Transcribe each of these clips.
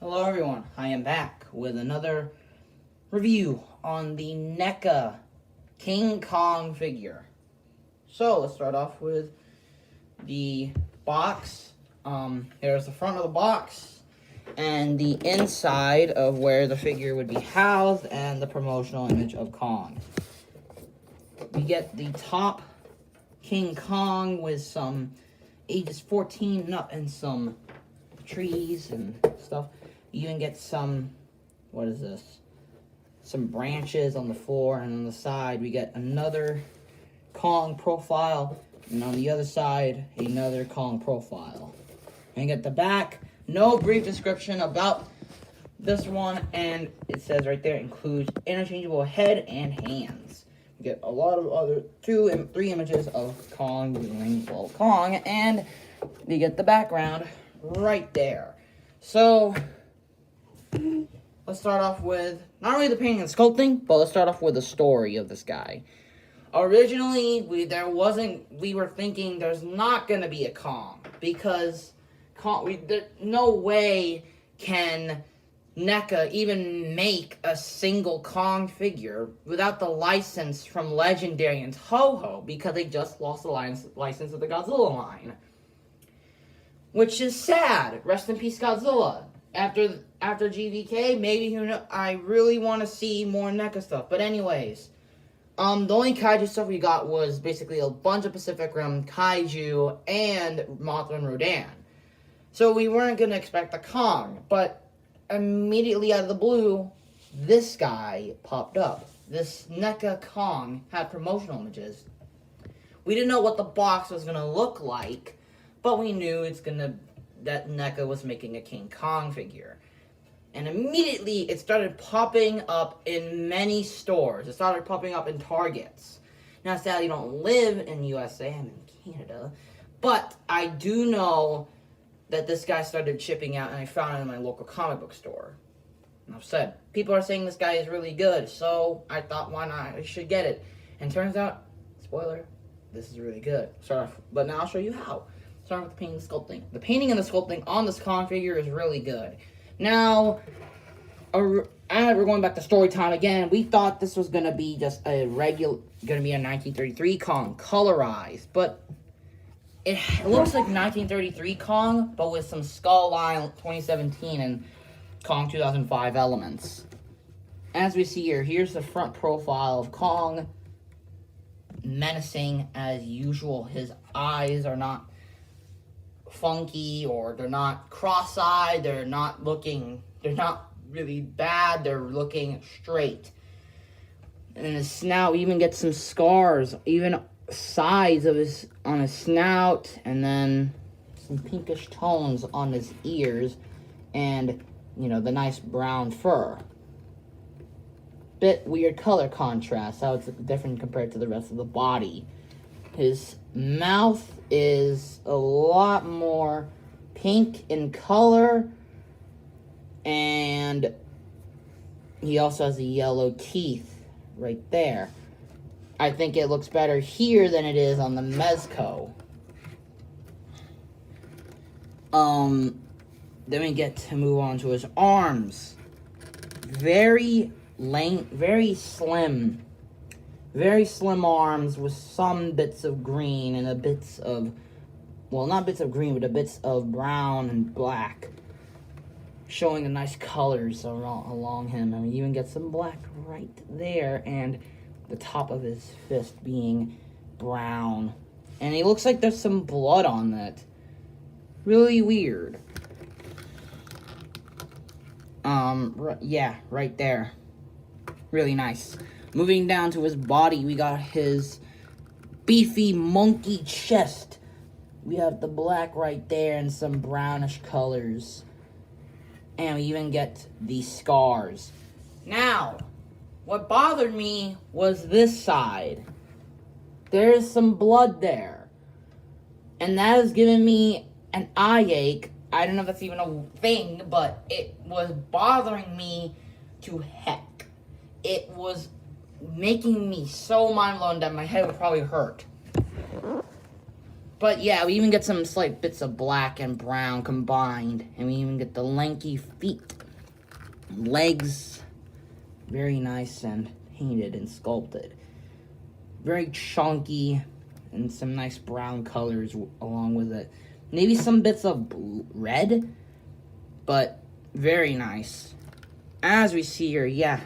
Hello everyone, I am back with another review on the Neca King Kong figure. So let's start off with the box. Here's the front of the box and the inside of where the figure would be housed and the promotional image of Kong. We get the top King Kong with some ages 14 and up and some trees and stuff. You even get some, what is this? Some branches on the floor, and on the side we get another Kong profile, and on the other side, another Kong profile. And you get the back, no brief description about this one, and it says right there, includes interchangeable head and hands. You get a lot of other, 2 and 3 images of Kong doing full Kong, and you get the background right there. So let's start off with not only the painting and sculpting, but let's start off with the story of this guy. Originally, we were thinking there's not gonna be a Kong because no way can NECA even make a single Kong figure without the license from Legendary and Toho, because they just lost the license of the Godzilla line. Which is sad. Rest in peace, Godzilla. After GVK, maybe I really want to see more NECA stuff. But anyways, the only kaiju stuff we got was basically a bunch of Pacific Rim kaiju and Mothra and Rodan. So we weren't gonna expect a Kong, but immediately out of the blue, this guy popped up. This NECA Kong had promotional images. We didn't know what the box was gonna look like, but we knew that NECA was making a King Kong figure. And immediately it started popping up in many stores. It started popping up in Targets. Now, sadly, I don't live in USA, I'm in Canada. But I do know that this guy started shipping out, and I found it in my local comic book store. And I've said, people are saying this guy is really good, so I thought, why not? I should get it. And turns out, spoiler, this is really good. But now I'll show you how. Start with the painting and sculpting. The painting and the sculpting on this Kong figure is really good. Now, we're going back to story time again. We thought this was gonna be just a 1933 Kong colorized, but it looks like 1933 Kong, but with some Skull Line 2017 and Kong 2005 elements. As we see here, here's the front profile of Kong, menacing as usual. His eyes are not funky, or they're not cross-eyed, they're not really bad, they're looking straight. And his snout, we even get some scars, even sides on his snout, and then some pinkish tones on his ears, and, the nice brown fur. Bit weird color contrast, how it's different compared to the rest of the body. His mouth is a lot more pink in color, and he also has the yellow teeth right there. I think it looks better here than it is on the Mezco. Then we get to move on to his arms. Very slim. Very slim arms with some bits of green and not bits of green, but bits of brown and black, showing the nice colors along him. And we even get some black right there, and the top of his fist being brown. And he looks like there's some blood on that. Really weird. Yeah, right there. Really nice. Moving down to his body, we got his beefy monkey chest. We have the black right there and some brownish colors. And we even get the scars. Now, what bothered me was this side. There's some blood there. And that has given me an eye ache. I don't know if that's even a thing, but it was bothering me to heck. It was making me so mind blown that my head would probably hurt. But yeah, we even get some slight bits of black and brown combined. And we even get the lanky feet. Legs, very nice and painted and sculpted. Very chunky and some nice brown colors along with it. Maybe some bits of red, but very nice. As we see here, yeah,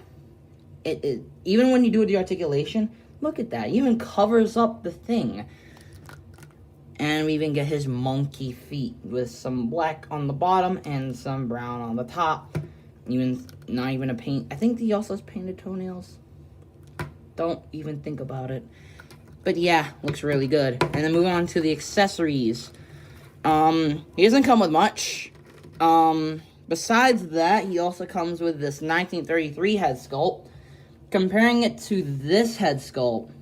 it even when you do the articulation, look at that. It even covers up the thing. And we even get his monkey feet with some black on the bottom and some brown on the top. Even not even a paint. I think he also has painted toenails. Don't even think about it. But yeah, looks really good. And then moving on to the accessories. He doesn't come with much. Besides that, he also comes with this 1933 head sculpt. Comparing it to this head sculpt,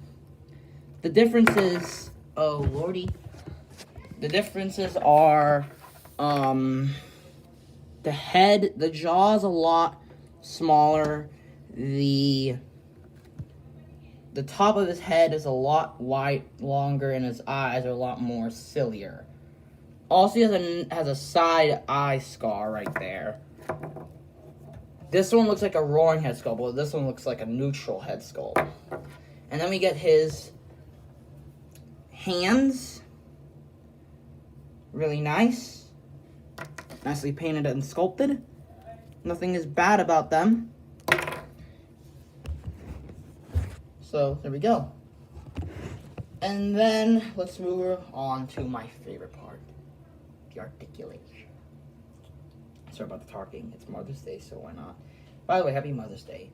the differences, oh lordy. The differences are, the head, the jaw's a lot smaller. The top of his head is a lot longer, and his eyes are a lot more sillier. Also, he has a side eye scar right there. This one looks like a roaring head sculpt, but this one looks like a neutral head sculpt. And then we get his hands. Really nice. Nicely painted and sculpted. Nothing is bad about them. So, there we go. And then, let's move on to my favorite part. The articulation. Sorry about the talking. It's Mother's Day, so why not? By the way, happy Mother's Day.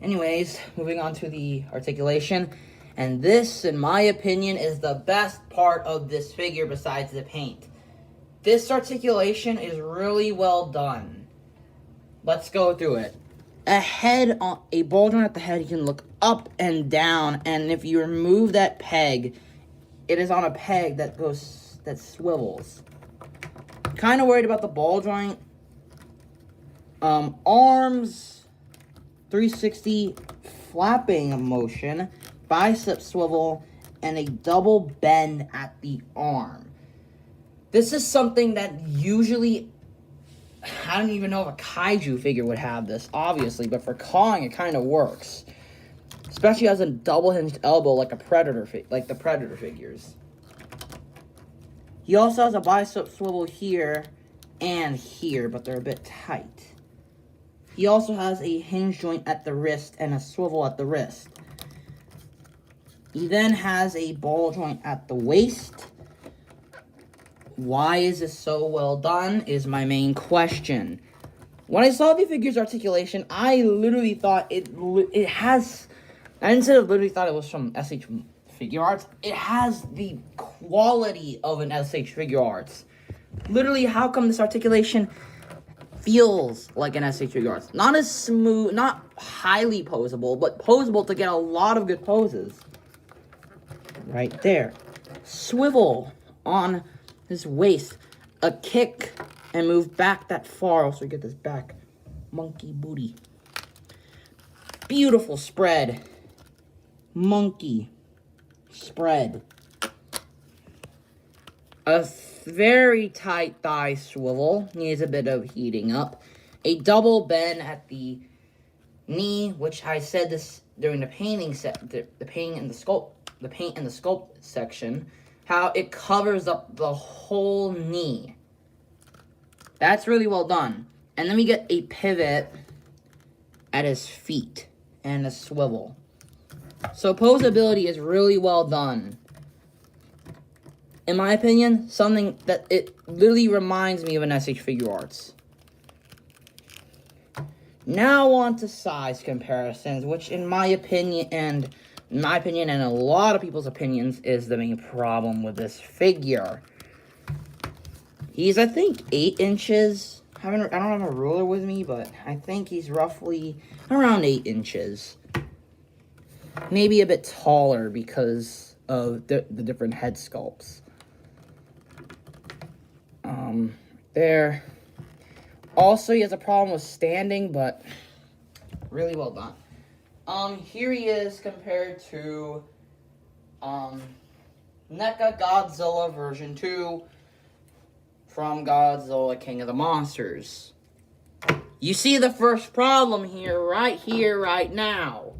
Anyways, moving on to the articulation. And this, in my opinion, is the best part of this figure besides the paint. This articulation is really well done. Let's go through it. A ball joint at the head, you can look up and down, and if you remove that peg, it is on a peg that swivels. Kind of worried about the ball joint. Arms, 360 flapping motion. Bicep swivel, and a double bend at the arm. This is something that usually, I don't even know if a kaiju figure would have this, obviously, but for Kong, it kind of works. Especially as a double-hinged elbow like the Predator figures. He also has a bicep swivel here and here, but they're a bit tight. He also has a hinge joint at the wrist and a swivel at the wrist. He then has a ball joint at the waist. Why is this so well done is my main question. When I saw the figure's articulation, I literally thought I didn't say I literally thought it was from SH Figure Arts. It has the quality of an SH Figure Arts. Literally, how come this articulation feels like an SH Figure Arts? Not as smooth, not highly posable, but posable to get a lot of good poses. Right there. Swivel on his waist. A kick and move back that far. Also get this back monkey booty. Beautiful spread. Monkey spread. A very tight thigh swivel. Needs a bit of heating up. A double bend at the knee, which I said this during the painting the paint and the sculpt section, how it covers up the whole knee. That's really well done. And then we get a pivot at his feet and a swivel. So posability is really well done. In my opinion, something that it literally reminds me of an SH Figure Arts. Now on to size comparisons, which in my opinion and a lot of people's opinions is the main problem with this figure. He's, I think, 8 inches. I don't have a ruler with me, but I think he's roughly around 8 inches. Maybe a bit taller because of the different head sculpts. There. Also, he has a problem with standing, but really well done. Here he is compared to, NECA Godzilla version 2 from Godzilla King of the Monsters. You see the first problem here, right now.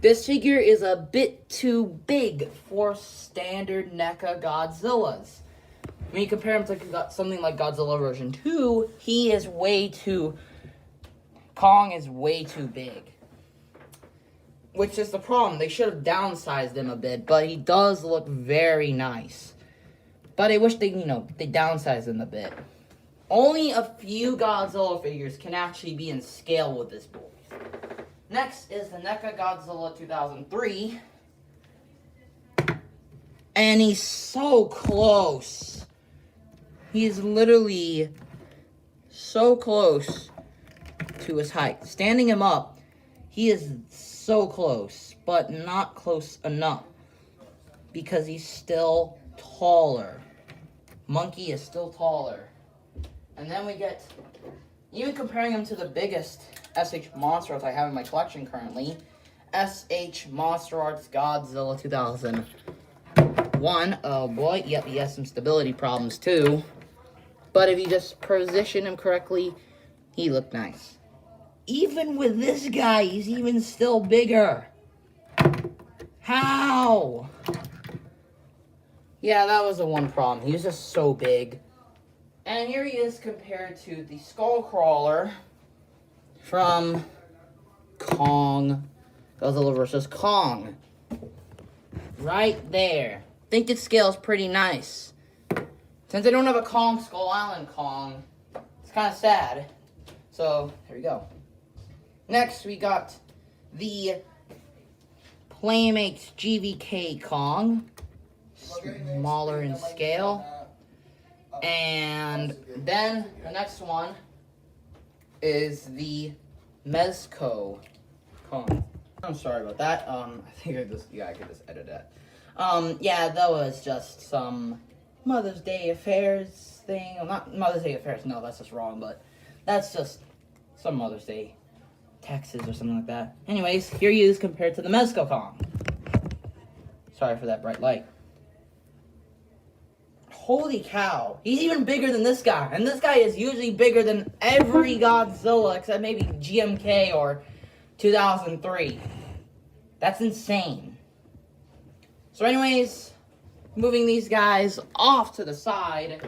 This figure is a bit too big for standard NECA Godzillas. When you compare him to something like Godzilla version 2, Kong is way too big. Which is the problem. They should have downsized him a bit, but he does look very nice. But I wish they downsized him a bit. Only a few Godzilla figures can actually be in scale with this boy. Next is the NECA Godzilla 2003. And he's so close. He's literally so close to his height. Standing him up, he is so close, but not close enough. Because he's still taller. Monkey is still taller. And then we get, even comparing him to the biggest SH Monster Arts I have in my collection currently, SH Monster Arts Godzilla 2001. Oh boy, yep, he has some stability problems too. But if you just position him correctly, he looked nice. Even with this guy, he's even still bigger. How? Yeah, that was the one problem. He was just so big. And here he is compared to the Skullcrawler from Kong. Godzilla vs. Kong. Right there. I think its scale is pretty nice. Since I don't have a Kong Skull Island Kong, it's kind of sad. So, here we go. Next, we got the Playmates GVK Kong. Smaller in scale. And then the next one is the Mezco Kong. I'm sorry about that. I think I could just edit that. Yeah, that was just some Mother's Day affairs thing. Well, not Mother's Day affairs, no, that's just wrong, but that's just some Mother's Day taxes or something like that. Anyways, here he is compared to the Mezco Kong. Sorry for that bright light. Holy cow. He's even bigger than this guy. And this guy is usually bigger than every Godzilla except maybe GMK or 2003. That's insane. So anyways, moving these guys off to the side.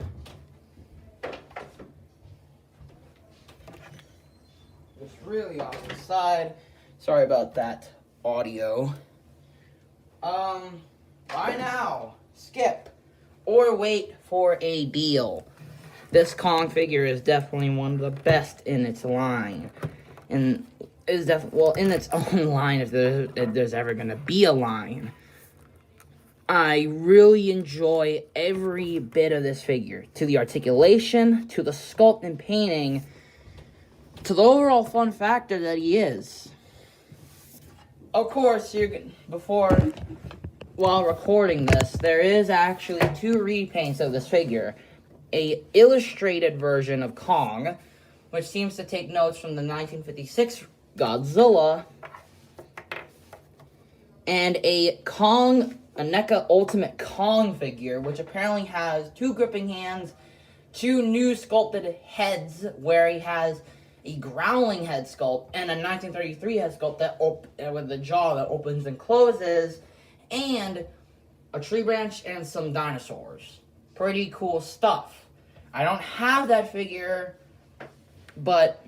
Just really off to the side. Sorry about that audio. By now, skip. Or wait for a deal. This Kong figure is definitely one of the best in its line. And is definitely, well, in its own line, if there's ever going to be a line. I really enjoy every bit of this figure. To the articulation, to the sculpt and painting, to the overall fun factor that he is. Of course, while recording this, there is actually 2 repaints of this figure. A illustrated version of Kong, which seems to take notes from the 1956 Godzilla, and a NECA Ultimate Kong figure, which apparently has 2 gripping hands, 2 new sculpted heads, where he has a growling head sculpt, and a 1933 head sculpt that with the jaw that opens and closes, and a tree branch and some dinosaurs. Pretty cool stuff. I don't have that figure, but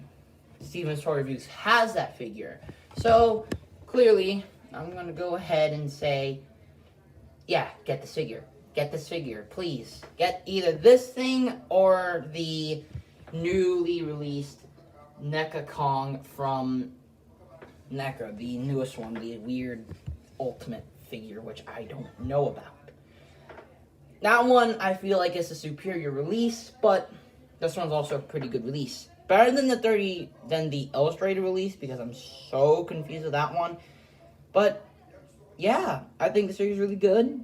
Steven's Toy Reviews has that figure. So, clearly, I'm going to go ahead and say, yeah, get this figure. Get this figure, please. Get either this thing or the newly released NECA Kong from NECA, the newest one, the weird ultimate figure, which I don't know about. That one, I feel like is a superior release, but this one's also a pretty good release. Better than the illustrated release, because I'm so confused with that one. But, yeah, I think this figure is really good.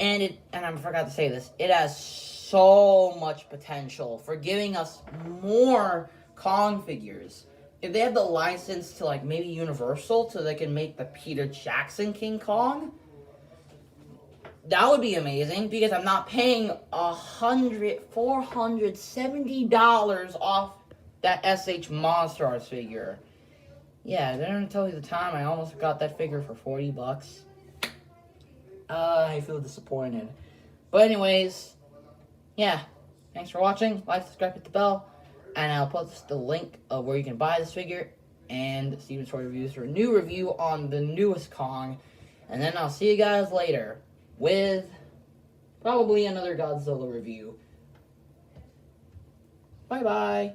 And I forgot to say this, it has so much potential for giving us more Kong figures. If they have the license to, like, maybe Universal, so they can make the Peter Jackson King Kong, that would be amazing because I'm not paying $470 off that SH Monster Arts figure. Yeah, I didn't tell you the time. I almost got that figure for $40. I feel disappointed. But anyways, yeah. Thanks for watching. Like, subscribe, hit the bell. And I'll post the link of where you can buy this figure and Steven's Toy Reviews for a new review on the newest Kong. And then I'll see you guys later with probably another Godzilla review. Bye-bye.